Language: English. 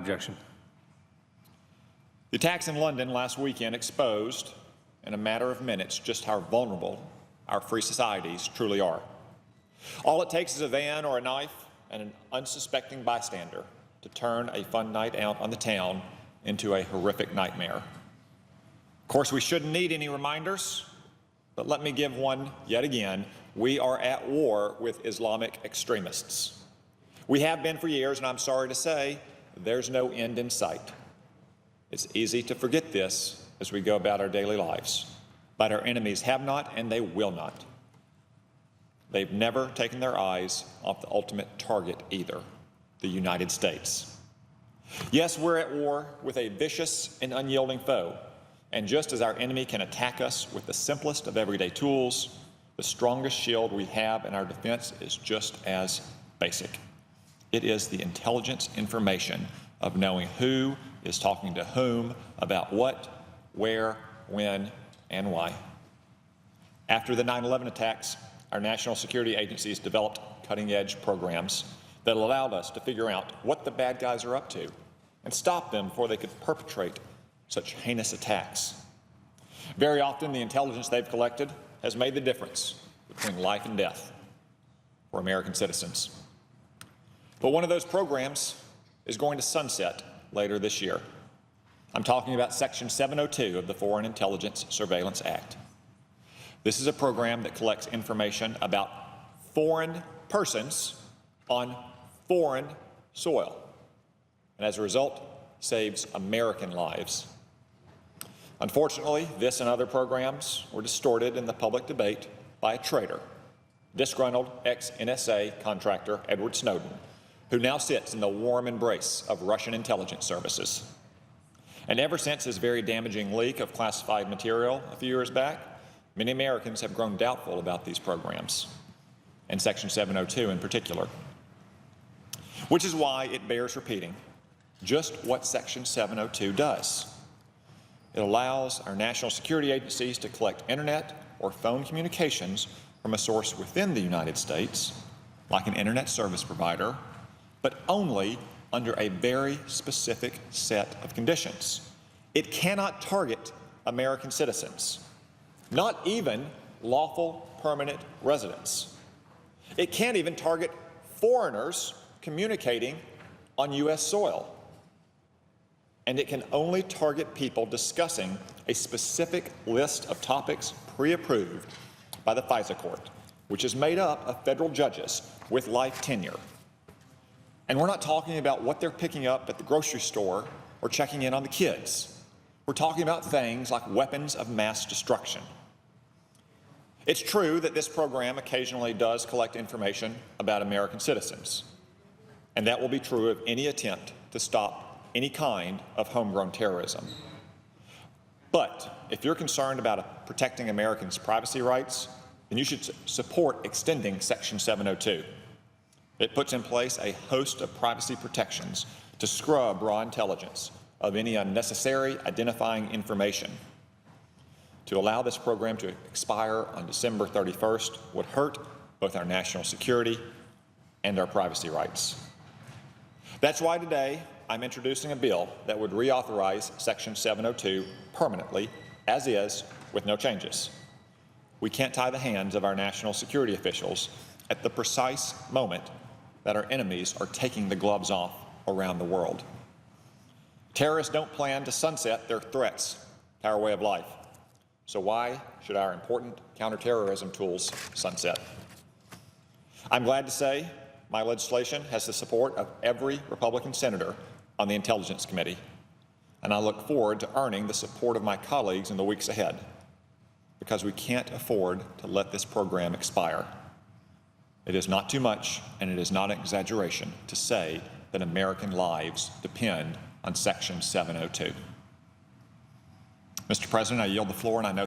Objection. The attacks in London last weekend exposed, in a matter of minutes, just how vulnerable our free societies truly are. All it takes is a van or a knife and an unsuspecting bystander to turn a fun night out on the town into a horrific nightmare. Of course, we shouldn't need any reminders, but let me give one yet again. We are at war with Islamic extremists. We have been for years, and I'm sorry to say, there's no end in sight. It's easy to forget this as we go about our daily lives, but our enemies have not and they will not. They've never taken their eyes off the ultimate target either, the United States. Yes, we're at war with a vicious and unyielding foe, and just as our enemy can attack us with the simplest of everyday tools, the strongest shield we have in our defense is just as basic. It is the intelligence information of knowing who is talking to whom about what, where, when, and why. After the 9/11 attacks, our national security agencies developed cutting-edge programs that allowed us to figure out what the bad guys are up to and stop them before they could perpetrate such heinous attacks. Very often, the intelligence they've collected has made the difference between life and death for American citizens. But one of those programs is going to sunset later this year. I'm talking about Section 702 of the Foreign Intelligence Surveillance Act. This is a program that collects information about foreign persons on foreign soil, and as a result, saves American lives. Unfortunately, this and other programs were distorted in the public debate by a traitor, disgruntled ex-NSA contractor Edward Snowden, who now sits in the warm embrace of Russian intelligence services. And ever since his very damaging leak of classified material a few years back, many Americans have grown doubtful about these programs, and Section 702 in particular. Which is why it bears repeating just what Section 702 does. It allows our national security agencies to collect internet or phone communications from a source within the United States, like an internet service provider, but only under a very specific set of conditions. It cannot target American citizens, not even lawful permanent residents. It can't even target foreigners communicating on U.S. soil. And it can only target people discussing a specific list of topics pre-approved by the FISA court, which is made up of federal judges with life tenure. And we're not talking about what they're picking up at the grocery store or checking in on the kids. We're talking about things like weapons of mass destruction. It's true that this program occasionally does collect information about American citizens, and that will be true of any attempt to stop any kind of homegrown terrorism. But if you're concerned about protecting Americans' privacy rights, then you should support extending Section 702. It puts in place a host of privacy protections to scrub raw intelligence of any unnecessary identifying information. To allow this program to expire on December 31st would hurt both our national security and our privacy rights. That's why today I'm introducing a bill that would reauthorize Section 702 permanently, as is, with no changes. We can't tie the hands of our national security officials at the precise moment that our enemies are taking the gloves off around the world. Terrorists don't plan to sunset their threats to our way of life. So why should our important counterterrorism tools sunset? I'm glad to say my legislation has the support of every Republican senator on the Intelligence Committee, and I look forward to earning the support of my colleagues in the weeks ahead, because we can't afford to let this program expire. It is not too much, and it is not an exaggeration to say that American lives depend on Section 702. Mr. President, I yield the floor, and I know